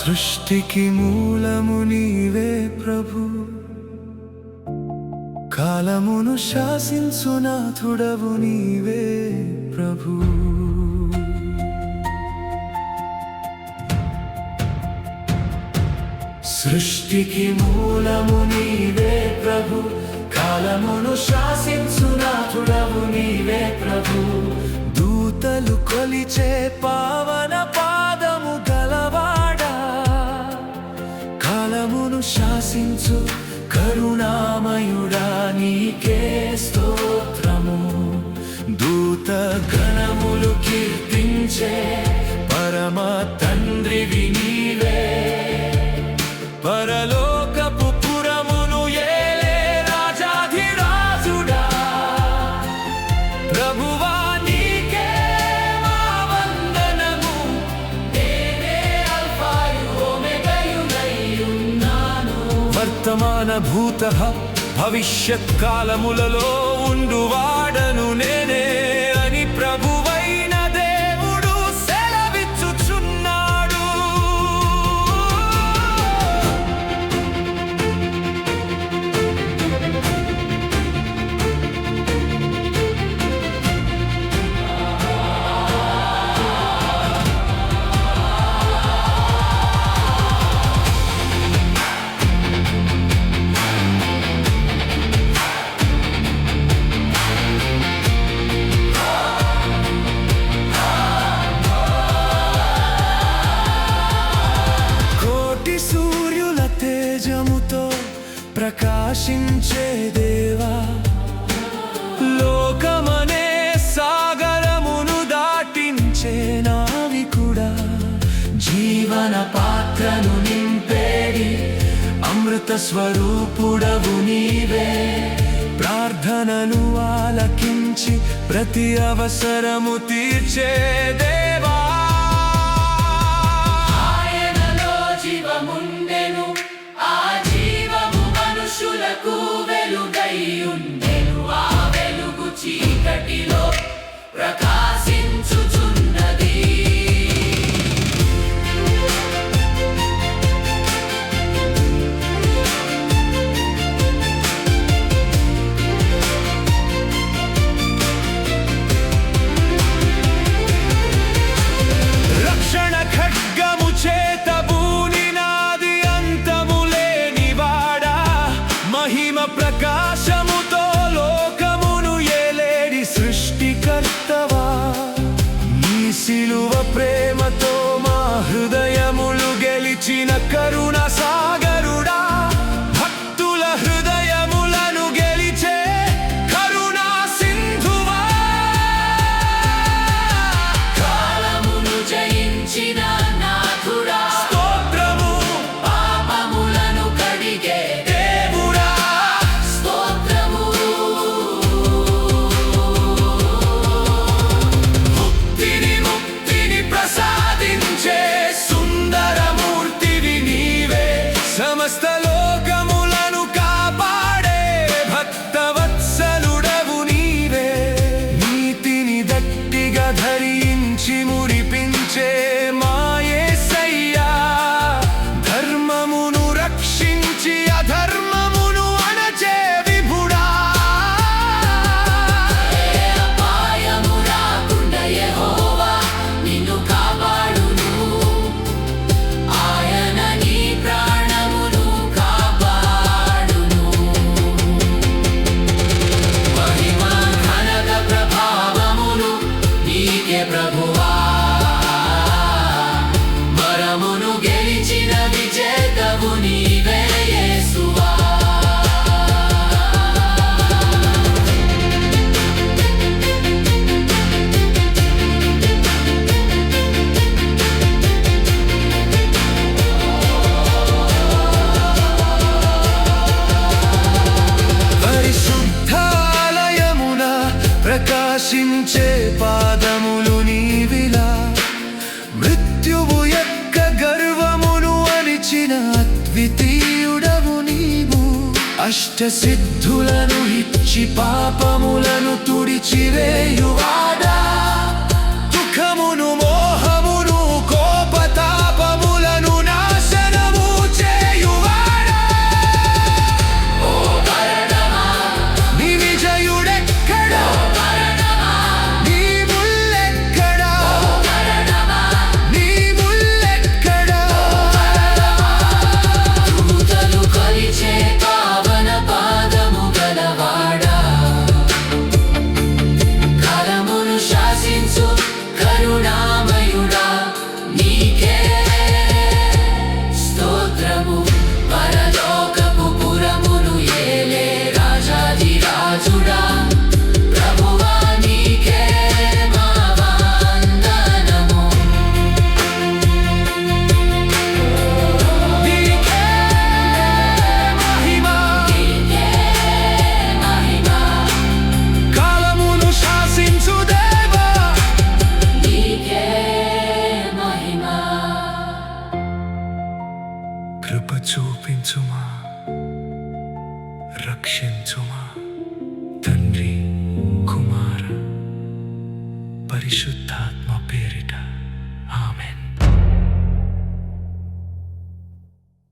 సృష్టికి మూలము నీవే ప్రభు, కాలమును శాసించు నాథుడవు నీవే ప్రభు. సృష్టికి మూలము నీవే ప్రభు, కాలమును శాసించు నాథుడవు నీవే ప్రభు. దూతలు కొలిచే పావన పాదము గలవాడా, కాలమును శాసించు కరుణామయుడా నీకే స్తోత్రము. దూత గణములు కీర్తించే పరమ తండ్రివి నీవే, పరలోకపు పురమును ఏలే రాజాధిరాజుడా. ప్రభువా నీకే మా వందనము, నేనే అల్ఫాయు ఒమేగాయునైయున్నాను. వర్తమాన భూత భవిష్యత్ కాలములలో ఉండువాడను నేనే అని ప్రభువైన దేవుడు సెలవిచ్చుచున్నాడు. ప్రకాశించే దేవా, లోకమనే సాగరమును దాటించే నావికుడా, జీవన పాత్రను నింపేడి అమృత స్వరూపుడవు నీవే. ప్రార్థనను ఆలకించి ప్రతి అవసరము తీర్చే దేవా, ఆయనలో జీవముండెను, ఆ జీవము మనుషులకు వెలుగైయుండెను. ఆ వెలుగు చీకటిలో ప్రకాశించుచున్నది. రక్షణ ఖడ్గము చేత బూనినాది అంతములేనివాడా, మహిమ ప్రకాశముతో లోకమును ఏలేడి సృష్టికర్తవా. నీ సిలువ ప్రేమతో మా హృదయములు గెలిచిన కరుణ సాగరుడా, భక్తుల హృదయములను గెలిచే కరుణా సింధువా. కాలమును జయించిన నాథుడా, స్తోత్రము. పాపములను కడిగే దేవుడా, స్తోత్రము. ముక్తిని ప్రసాదించే సుందరమూర్తివి నీవే. సమస్త లోకములను కాపాడే భక్తవత్సలుడవు నీవే. నీతిని గట్టిగా ధరించి మురిపించే మా యేసయ్యా, ధర్మమును రక్షించి అధర్మమును అణచే విభుడా. అపాయము రాకుండా యెహోవా నిన్ను కాపాడును, ఆయన నీ ప్రాణమును కాపాడును. మహిమ ఘనత ప్రభావములు నీకే ప్రభువా, మరమును గెలిచిన విజేతవు నీవే యేసువా. పరిశుద్ధాలయమున ప్రకాశించే పాదములు నీవిలా, మృత్యువు యొక్క గర్వమును అణిచిన అద్వితీయుడవు నీవు. అష్టసిద్ధులను ఇచ్చి పాపములను తుడిచివేయువాడా, దుఃఖమును మోహమును కోపతాపములను నాశ చూపించుమా, రక్షించుమా.